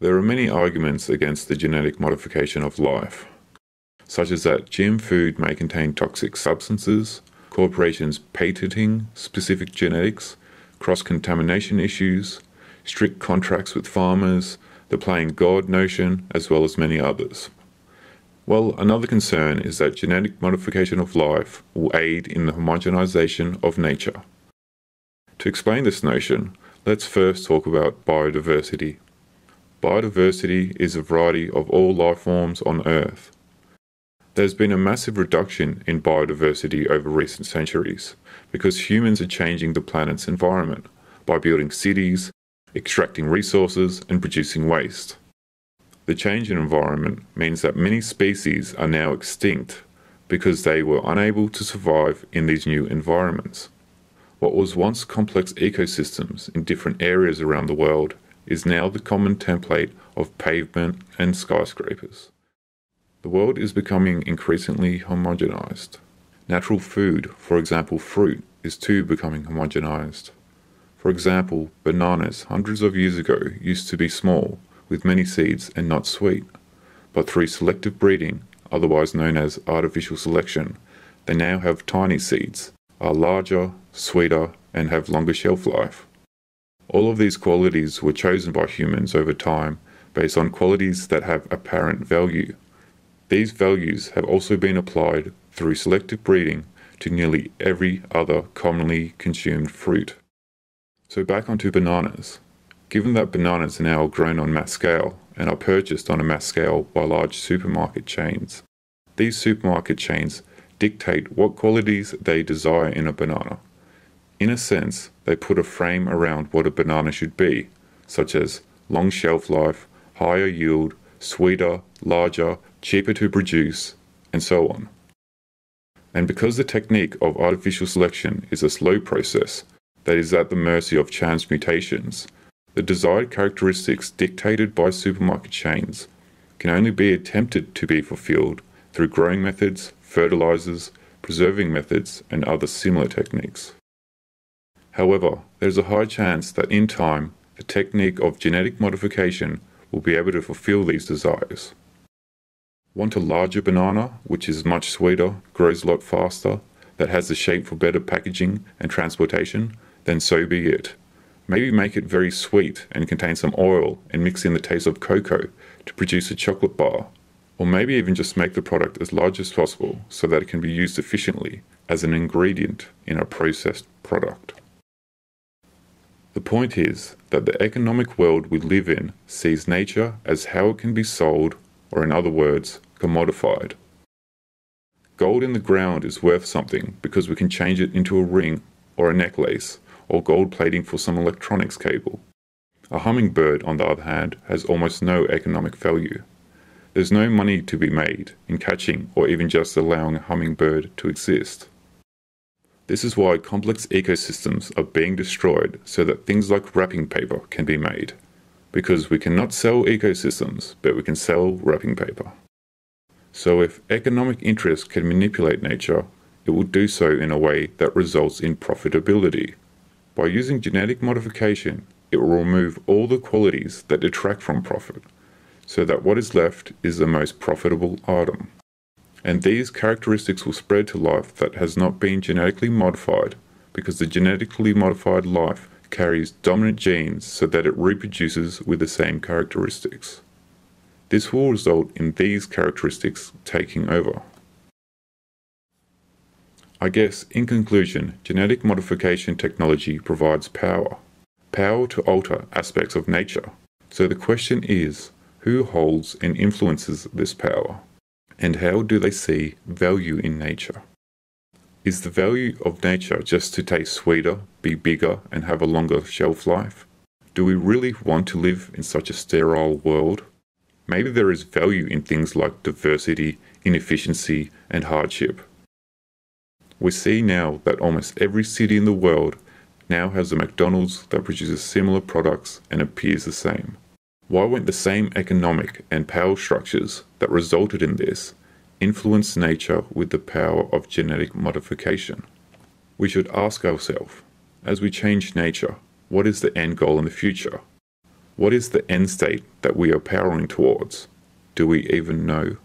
There are many arguments against the genetic modification of life, such as that GM food may contain toxic substances, corporations patenting specific genetics, cross-contamination issues, strict contracts with farmers, the playing God notion, as well as many others. Well, another concern is that genetic modification of life will aid in the homogenization of nature. To explain this notion, let's first talk about biodiversity. Biodiversity is a variety of all life forms on Earth. There's been a massive reduction in biodiversity over recent centuries because humans are changing the planet's environment by building cities, extracting resources, and producing waste. The change in environment means that many species are now extinct because they were unable to survive in these new environments. What was once complex ecosystems in different areas around the world is now the common template of pavement and skyscrapers. The world is becoming increasingly homogenized. Natural food, for example fruit, is too becoming homogenized. For example, bananas hundreds of years ago used to be small, with many seeds and not sweet. But through selective breeding, otherwise known as artificial selection, they now have tiny seeds, are larger, sweeter, and have longer shelf life. All of these qualities were chosen by humans over time based on qualities that have apparent value. These values have also been applied through selective breeding to nearly every other commonly consumed fruit. So back onto bananas. Given that bananas are now grown on mass scale and are purchased on a mass scale by large supermarket chains, these supermarket chains dictate what qualities they desire in a banana. In a sense, they put a frame around what a banana should be, such as long shelf life, higher yield, sweeter, larger, cheaper to produce, and so on. And because the technique of artificial selection is a slow process that is at the mercy of chance mutations, the desired characteristics dictated by supermarket chains can only be attempted to be fulfilled through growing methods, fertilizers, preserving methods, and other similar techniques. However, there is a high chance that in time, the technique of genetic modification will be able to fulfill these desires. Want a larger banana, which is much sweeter, grows a lot faster, that has the shape for better packaging and transportation? Then so be it. Maybe make it very sweet and contain some oil and mix in the taste of cocoa to produce a chocolate bar. Or maybe even just make the product as large as possible so that it can be used efficiently as an ingredient in a processed product. The point is that the economic world we live in sees nature as how it can be sold, or in other words, commodified. Gold in the ground is worth something because we can change it into a ring or a necklace, or gold plating for some electronics cable. A hummingbird, on the other hand, has almost no economic value. There's no money to be made in catching or even just allowing a hummingbird to exist. This is why complex ecosystems are being destroyed so that things like wrapping paper can be made. Because we cannot sell ecosystems, but we can sell wrapping paper. So if economic interest can manipulate nature, it will do so in a way that results in profitability. By using genetic modification, it will remove all the qualities that detract from profit, so that what is left is the most profitable item. And these characteristics will spread to life that has not been genetically modified, because the genetically modified life carries dominant genes so that it reproduces with the same characteristics. This will result in these characteristics taking over. I guess, in conclusion, genetic modification technology provides power to alter aspects of nature. So the question is, who holds and influences this power? And how do they see value in nature? Is the value of nature just to taste sweeter, be bigger, and have a longer shelf life? Do we really want to live in such a sterile world? Maybe there is value in things like diversity, inefficiency, and hardship. We see now that almost every city in the world now has a McDonald's that produces similar products and appears the same. Why won't the same economic and power structures that resulted in this influence nature with the power of genetic modification? We should ask ourselves, as we change nature, what is the end goal in the future? What is the end state that we are powering towards? Do we even know?